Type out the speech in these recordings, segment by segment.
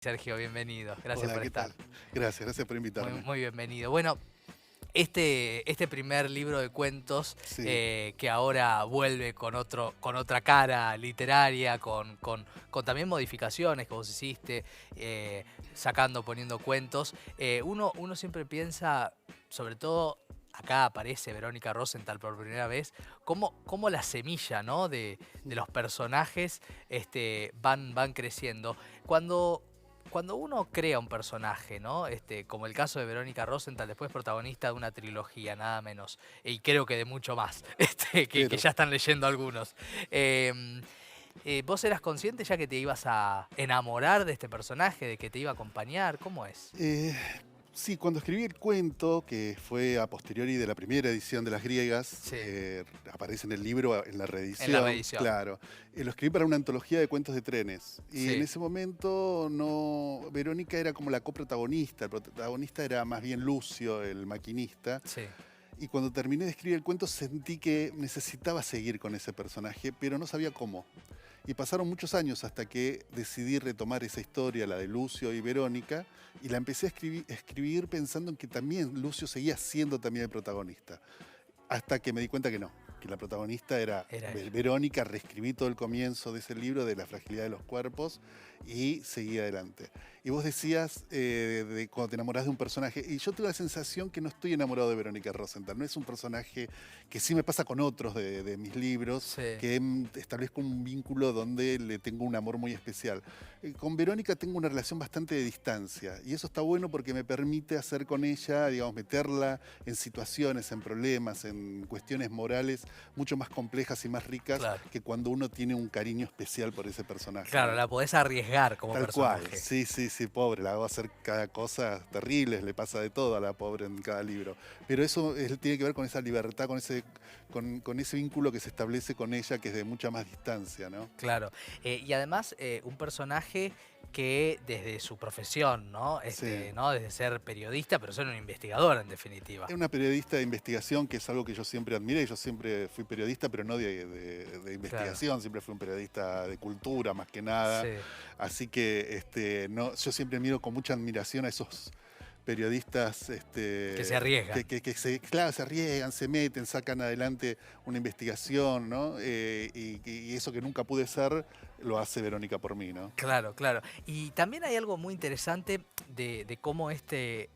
Sergio, bienvenido. Gracias Hola, por ¿qué estar. tal? Gracias por invitarme. Muy bienvenido. Bueno, este primer libro de cuentos Sí, que ahora vuelve con otra cara literaria, con también modificaciones que vos hiciste, sacando, poniendo cuentos. Uno siempre piensa, sobre todo acá aparece Verónica Rosenthal por primera vez, cómo la semilla, ¿no?, de los personajes van creciendo. Cuando uno crea un personaje, ¿no? Como el caso de Verónica Rosenthal, después protagonista de una trilogía, nada menos, y creo que de mucho más, que espero. ya están leyendo algunos. Em, ¿Vos eras consciente ya que te ibas a enamorar de este personaje, de que te iba a acompañar? ¿Cómo es? Eh, sí, cuando escribí el cuento, que fue a posteriori de la primera edición de Las Griegas, Sí, aparece en el libro, en la en la reedición, reedición. claro. Lo escribí para una antología de cuentos de trenes. Y en Sí, ese momento no, Verónica era como la coprotagonista. El protagonista era más bien Lucio, el maquinista. sí, Y cuando terminé de escribir el cuento sentí que necesitaba seguir con ese personaje, pero no sabía cómo. Y pasaron muchos años hasta que decidí retomar esa historia, la de Lucio y Verónica, y la empecé a escribir pensando en que también Lucio seguía siendo también el protagonista. Hasta que me di cuenta que no, que la protagonista era era él. Verónica. Reescribí todo el comienzo de ese libro, de la fragilidad de los cuerpos, y seguí adelante. Y vos decías de cuando te enamorás de un personaje, y yo tengo la sensación que no estoy enamorado de Verónica Rosenthal. No es un personaje que sí me pasa con otros de mis libros, Sí, que establezco un vínculo donde le tengo un amor muy especial. Con Verónica tengo una relación bastante de distancia, y eso está bueno porque me permite hacer con ella, digamos, meterla en situaciones, en problemas, en cuestiones morales mucho más complejas y más ricas claro. que cuando uno tiene un cariño especial por ese personaje, Claro, ¿no? la podés arriesgar como Tal cual, personaje. sí, sí, sí, pobre, la hago hacer cada cosa terrible, le pasa de todo a la pobre en cada libro. Pero eso tiene que ver con esa libertad, con ese vínculo que se establece con ella, que es de mucha más distancia, ¿no? Claro. Y además, un personaje que desde su profesión, ¿no? Sí. ¿No? Desde ser periodista, pero ser un investigador en definitiva. Es una periodista de investigación, que es algo que yo siempre admiré. Yo siempre fui periodista, pero no de Claro. investigación, siempre fui un periodista de cultura más que nada. Sí. Así que no, yo siempre miro con mucha admiración a esos periodistas Que se arriesgan. claro, se arriesgan, se meten, sacan adelante una investigación, ¿no? Y eso que nunca pude ser, lo hace Verónica por mí, ¿no? Claro, claro. Y también hay algo muy interesante de cómo este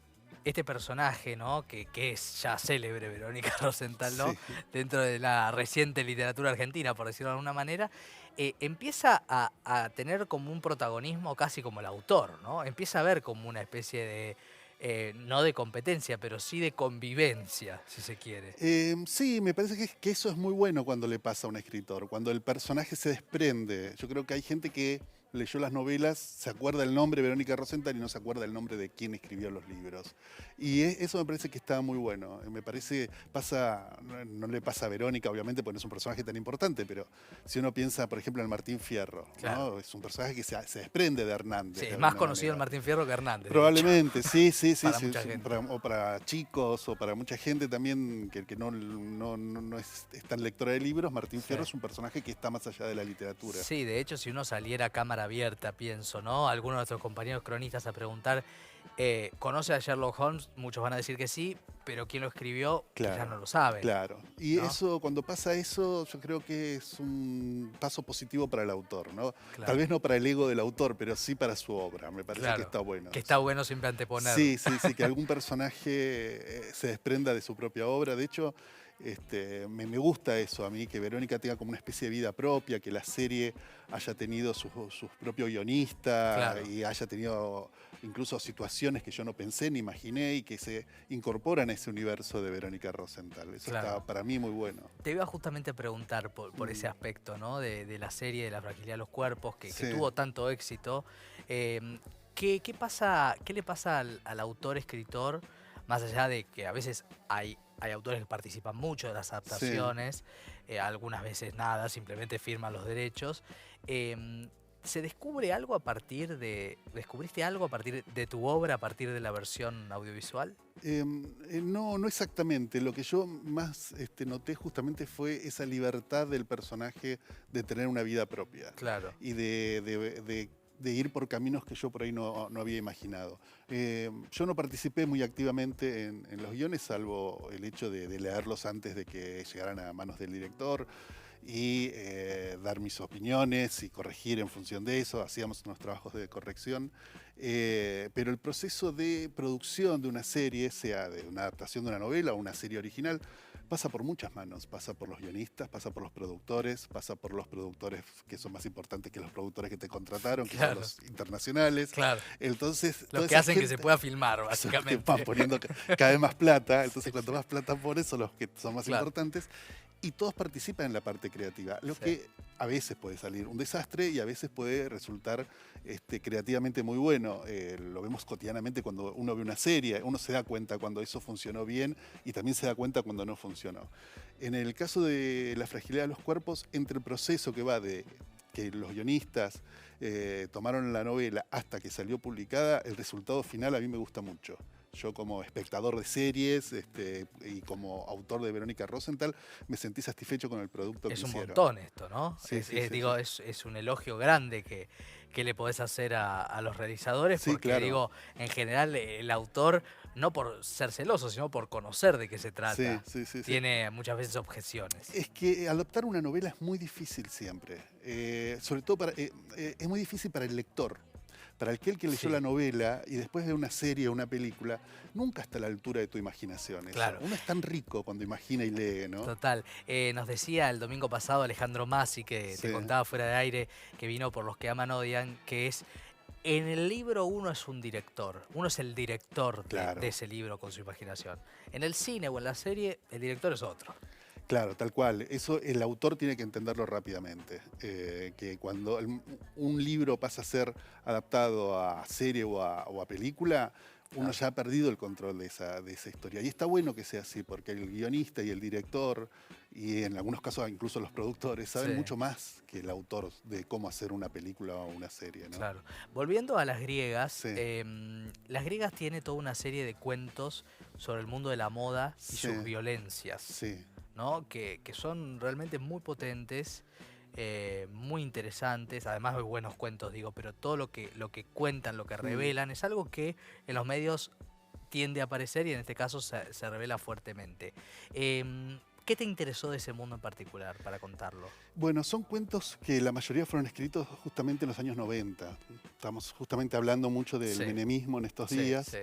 personaje, ¿no? Que es ya célebre, Verónica Rosenthal, ¿no? Sí. Dentro de la reciente literatura argentina, por decirlo de alguna manera, empieza a tener como un protagonismo casi como el autor, ¿no? Empieza a ver como una especie de, no de competencia, pero sí de convivencia, si se quiere. Sí, me parece que eso es muy bueno cuando le pasa a un escritor, cuando el personaje se desprende. Yo creo que hay gente que leyó las novelas, se acuerda el nombre de Verónica Rosenthal y no se acuerda el nombre de quién escribió los libros. Y eso me parece que está muy bueno. Me parece, no le pasa a Verónica, obviamente, porque no es un personaje tan importante, pero si uno piensa, por ejemplo, en Martín Fierro, Claro. ¿no? Es un personaje que se desprende de Sí, Hernández de es más alguna conocido el manera. Martín Fierro que Hernández, de hecho, Probablemente, sí, sí, sí, para sí, mucha sí, gente. o para chicos o para mucha gente también que no es tan lectora de libros. Martín Sí. Fierro es un personaje que está más allá de la literatura. Sí, de hecho, si uno saliera a cámara abierta, pienso, ¿no? Algunos de nuestros compañeros cronistas a preguntar, ¿conoce a Sherlock Holmes? Muchos van a decir que sí, pero quién lo escribió quizás Claro, no lo saben, claro. Y ¿no? eso, cuando pasa eso, yo creo que es un paso positivo para el autor, ¿no? Tal Claro, vez no para el ego del autor, pero sí para su obra. Me parece que claro. está bueno Que está eso. bueno siempre anteponer. Sí, sí, sí, que algún personaje se desprenda de su propia obra. De hecho, me gusta eso a mí, que Verónica tenga como una especie de vida propia, que la serie haya tenido su propio guionista Claro. y haya tenido incluso situaciones que yo no pensé ni imaginé y que se incorporan a ese universo de Verónica Rosenthal. Eso está Claro. para mí muy bueno. Te iba justamente a preguntar por ese Mm, aspecto, ¿no? De la serie de la fragilidad de los cuerpos, que sí, tuvo tanto éxito. ¿Qué pasa, qué le pasa al autor escritor, más allá de que a veces hay autores que participan mucho de las sí. adaptaciones, algunas veces nada, simplemente firman los derechos? ¿Se descubre algo a partir descubriste algo a partir de tu obra, a partir de la versión audiovisual? No, no exactamente. Lo que yo más noté justamente fue esa libertad del personaje de tener una vida propia Claro, y de de ir por caminos que yo por ahí no había imaginado. Yo no participé muy activamente en los guiones, salvo el hecho de leerlos antes de que llegaran a manos del director y dar mis opiniones y corregir en función de eso. Hacíamos unos trabajos de corrección. Pero el proceso de producción de una serie, sea de una adaptación de una novela o una serie original, pasa por muchas manos. Pasa por los guionistas, pasa por los productores, pasa por los productores que son más importantes que los productores que te contrataron, que son los internacionales. Claro. Entonces, los que hacen que se pueda filmar, básicamente. Que van poniendo cada vez más plata. Entonces, cuanto más plata pones, son los que son más importantes. Y todos participan en la parte creativa, lo que a veces puede salir un desastre y a veces puede resultar creativamente muy bueno. Lo vemos cotidianamente cuando uno ve una serie, uno se da cuenta cuando eso funcionó bien y también se da cuenta cuando no funcionó. En el caso de La fragilidad de los cuerpos, entre el proceso que va de que los guionistas tomaron la novela hasta que salió publicada, el resultado final a mí me gusta mucho. Yo como espectador de series y como autor de Verónica Rosenthal me sentí satisfecho con el producto que hicieron. Es un montón esto, ¿no? Sí, es un elogio grande que le podés hacer a los realizadores, sí, porque claro. en general el autor, no por ser celoso, sino por conocer de qué se trata, tiene muchas veces objeciones. Es que adaptar una novela es muy difícil siempre, sobre todo es muy difícil para el lector. Para aquel que leyó la novela y después de una serie o una película, nunca está a la altura de tu imaginación. Claro. Uno es tan rico cuando imagina y lee, ¿no? Total. Nos decía el domingo pasado Alejandro Masi, que te contaba fuera de aire, que vino por Los que aman odian, que es... En el libro uno es un director, uno es el director de ese libro con su imaginación. En el cine o en la serie, el director es otro. Claro, tal cual. Eso el autor tiene que entenderlo rápidamente. Que cuando un libro pasa a ser adaptado a serie o a película, uno ya ha perdido el control de esa historia. Y está bueno que sea así, porque el guionista y el director, y en algunos casos incluso los productores, saben mucho más que el autor de cómo hacer una película o una serie, ¿no? Claro. Volviendo a las griegas, las griegas tienen toda una serie de cuentos sobre el mundo de la moda y sus violencias. Sí. ¿No? Que son realmente muy potentes, muy interesantes, además de buenos cuentos, digo, pero todo lo que cuentan, lo que revelan, es algo que en los medios tiende a aparecer y en este caso se revela fuertemente. ¿Qué te interesó de ese mundo en particular para contarlo? Bueno, son cuentos que la mayoría fueron escritos justamente en los años 90. Estamos justamente hablando mucho del menemismo en estos días.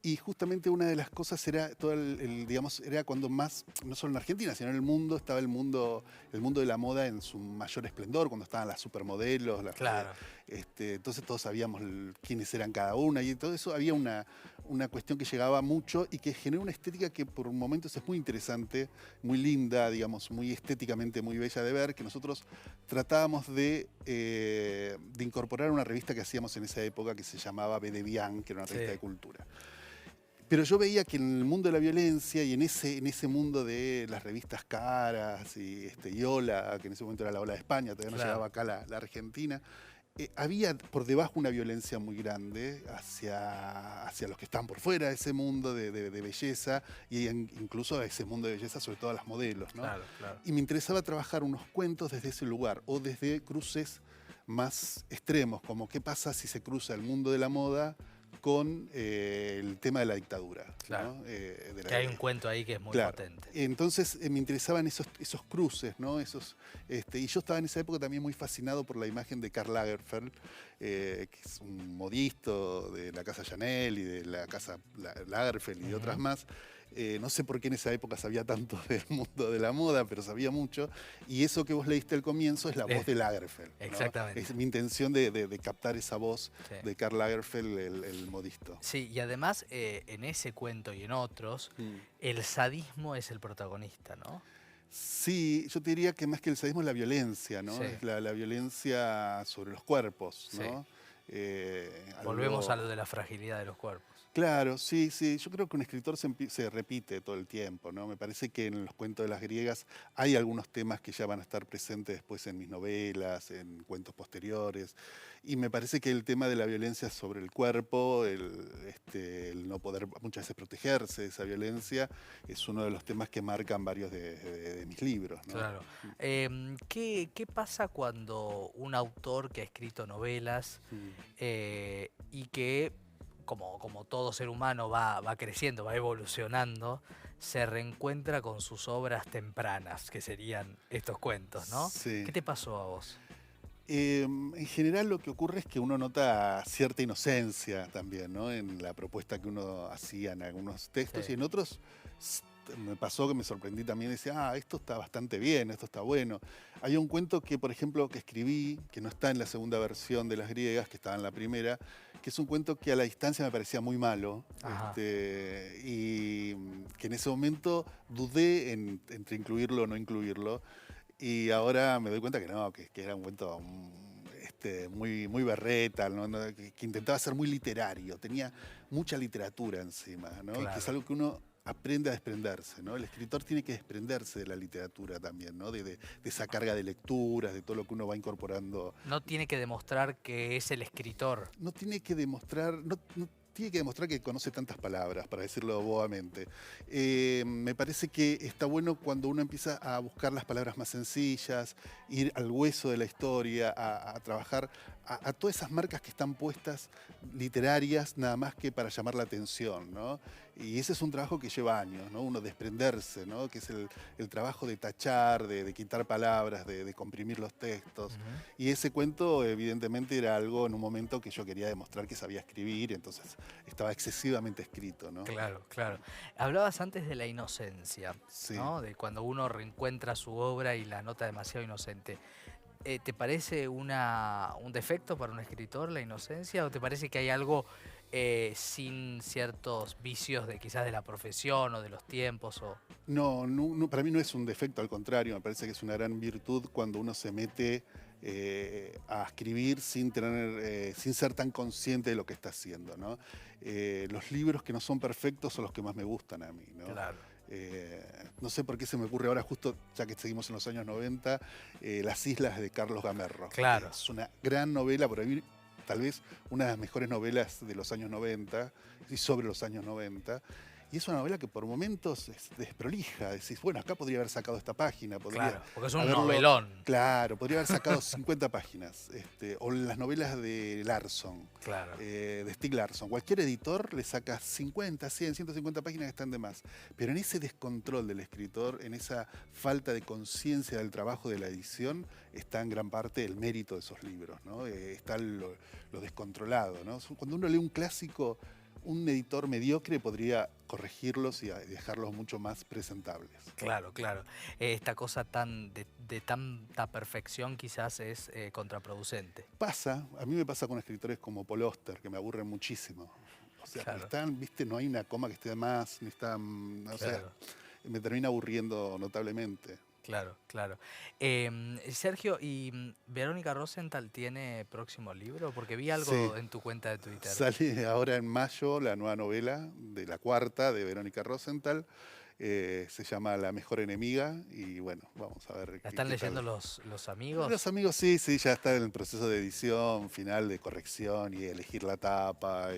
Y justamente una de las cosas era todo digamos, era cuando más, no solo en Argentina, sino en el mundo, estaba el mundo de la moda en su mayor esplendor, cuando estaban las supermodelos. Entonces todos sabíamos quiénes eran cada una y todo eso había una cuestión que llegaba mucho y que generó una estética que por momentos es muy interesante, muy linda, digamos, muy estéticamente muy bella de ver, que nosotros tratábamos de incorporar una revista que hacíamos en esa época que se llamaba B de Bian, que era una revista de cultura. Pero yo veía que en el mundo de la violencia y en ese mundo de las revistas caras y Ola, que en ese momento era la Ola de España, todavía no llegaba acá la Argentina, había por debajo una violencia muy grande hacia los que están por fuera de ese mundo de belleza y incluso a ese mundo de belleza, sobre todo a las modelos, ¿no? Y me interesaba trabajar unos cuentos desde ese lugar o desde cruces más extremos, como qué pasa si se cruza el mundo de la moda con el tema de la dictadura. ¿No? Que hay un cuento ahí que es muy potente. Entonces me interesaban esos cruces, ¿no? Y yo estaba en esa época también muy fascinado por la imagen de Karl Lagerfeld, que es un modisto de la casa Chanel y de la casa Lagerfeld y de otras más. No sé por qué en esa época sabía tanto del mundo de la moda, pero sabía mucho. Y eso que vos leíste al comienzo es la voz de Lagerfeld, ¿no? Exactamente. Es mi intención de captar esa voz de Karl Lagerfeld, el modisto. Sí, y además en ese cuento y en otros, el sadismo es el protagonista, ¿no? Sí, yo te diría que más que el sadismo es la violencia, ¿no? Es la violencia sobre los cuerpos, ¿no? Volvemos a lo de la fragilidad de los cuerpos. Claro, sí. Yo creo que un escritor se repite todo el tiempo, ¿no? Me parece que en los cuentos de las griegas hay algunos temas que ya van a estar presentes después en mis novelas, en cuentos posteriores. Y me parece que el tema de la violencia sobre el cuerpo, el no poder muchas veces protegerse de esa violencia, es uno de los temas que marcan varios de mis libros, ¿no? Claro. ¿Qué pasa cuando un autor que ha escrito novelas y que, como todo ser humano va creciendo, va evolucionando, se reencuentra con sus obras tempranas, que serían estos cuentos, ¿no? Sí. ¿Qué te pasó a vos? En general lo que ocurre es que uno nota cierta inocencia también, ¿no? En la propuesta que uno hacía en algunos textos Sí. y en otros me pasó que me sorprendí también, decía, esto está bastante bien, esto está bueno. Hay un cuento que, por ejemplo, que escribí, que no está en la segunda versión de Las Griegas, que estaba en la primera, que es un cuento que a la distancia me parecía muy malo, Ajá. y que en ese momento dudé entre incluirlo o no incluirlo. Y ahora me doy cuenta que no, que era un cuento muy berreta, ¿no? Que intentaba ser muy literario, tenía mucha literatura encima, ¿no? Que es Claro. algo que uno aprende a desprenderse, ¿no? El escritor tiene que desprenderse de la literatura también, ¿no? De esa carga de lecturas, de todo lo que uno va incorporando. No tiene que demostrar que es el escritor. No tiene que demostrar, no tiene que demostrar que conoce tantas palabras, para decirlo bobamente. Me parece que está bueno cuando uno empieza a buscar las palabras más sencillas, ir al hueso de la historia, a trabajar a todas esas marcas que están puestas literarias nada más que para llamar la atención, ¿no? Y ese es un trabajo que lleva años, ¿no? Uno desprenderse, ¿no? Que es el trabajo de tachar, de quitar palabras, de comprimir los textos. Ujú. Y ese cuento evidentemente era algo en un momento que yo quería demostrar que sabía escribir, entonces estaba excesivamente escrito, ¿no? Claro, claro. Hablabas antes de la inocencia, Sí. ¿no? De cuando uno reencuentra su obra y la nota demasiado inocente. ¿Te parece un defecto para un escritor la inocencia o te parece que hay algo sin ciertos vicios de quizás de la profesión o de los tiempos? No, para mí no es un defecto, al contrario, me parece que es una gran virtud cuando uno se mete a escribir sin ser tan consciente de lo que está haciendo, ¿no? Los libros que no son perfectos son los que más me gustan a mí, ¿no? Claro. No sé por qué se me ocurre ahora, justo ya que seguimos en los años 90, Las Islas de Carlos Gamerro. Claro. Es una gran novela, por ahí tal vez una de las mejores novelas de los años 90 y sobre los años 90. Y es una novela que por momentos es desprolija. Decís, bueno, acá podría haber sacado esta página. Claro, porque es un haberlo- novelón. Claro, podría haber sacado 50 páginas. O las novelas de Larson, Claro. de Stieg Larsson. Cualquier editor le saca 50, 100, 150 páginas que están de más. Pero en ese descontrol del escritor, en esa falta de conciencia del trabajo de la edición, está en gran parte el mérito de esos libros, ¿no? Está lo descontrolado, ¿no? Cuando uno lee un clásico, un editor mediocre podría corregirlos y dejarlos mucho más presentables. Claro, claro. Esta cosa de tanta perfección quizás es contraproducente. Pasa, a mí me pasa con escritores como Paul Auster, que me aburren muchísimo. O sea, Claro. viste, no hay una coma que esté de más, ni están, o sea, Claro. me termina aburriendo notablemente. Claro, claro. Sergio, ¿y Verónica Rosenthal tiene próximo libro? Porque vi algo Sí. en tu cuenta de Twitter. Sale ahora en mayo la nueva novela de la cuarta de Verónica Rosenthal. Se llama La Mejor Enemiga y bueno, vamos a ver. ¿La están qué leyendo tal. los amigos? Los amigos sí, ya está en el proceso de edición, final de corrección y elegir la tapa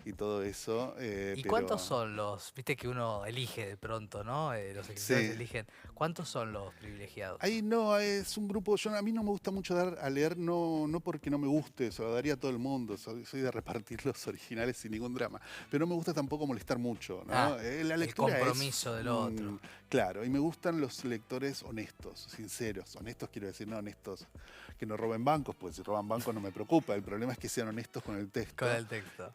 y todo eso. ¿Y cuántos son los, viste que uno elige de pronto, ¿no? Los escritores Sí. eligen. ¿Cuántos son los privilegiados? Ahí no, es un grupo, a mí no me gusta mucho dar a leer, no porque no me guste, se lo daría a todo el mundo, soy de repartir los originales sin ningún drama, pero no me gusta tampoco molestar mucho, ¿no? Ah, La el lectura compromiso del otro. Claro, y me gustan los lectores honestos, sinceros, honestos quiero decir, no honestos que no roben bancos, pues si roban bancos no me preocupa, el problema es que sean honestos con el texto. Con el texto.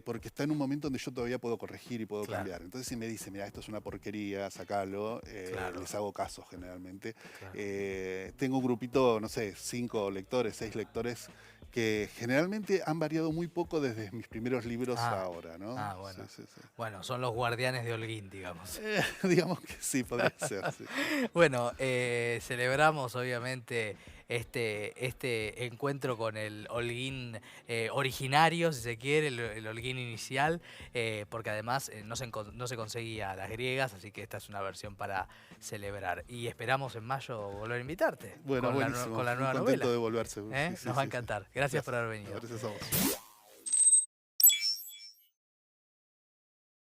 Porque está en un momento donde yo todavía puedo corregir y puedo Claro. cambiar. Entonces si me dice, mira, esto es una porquería, sacalo, Claro. les hago caso generalmente. Claro. Tengo un grupito, no sé, 5 lectores, 6 lectores, que generalmente han variado muy poco desde mis primeros libros a ahora, ¿no? Ah, bueno. Sí, sí. Bueno, son los guardianes de Holguín, digamos. Digamos que sí, podría ser. Sí. Bueno, celebramos obviamente este encuentro con el Holguín originario, si se quiere, el Holguín inicial, porque además no se conseguía a Las Griegas, así que esta es una versión para celebrar. Y esperamos en mayo volver a invitarte Bueno, con buenísimo. con la nueva Muy contento novela. de volverse. ¿Eh? Sí, Nos va a encantar. Gracias por haber venido. Gracias a vos.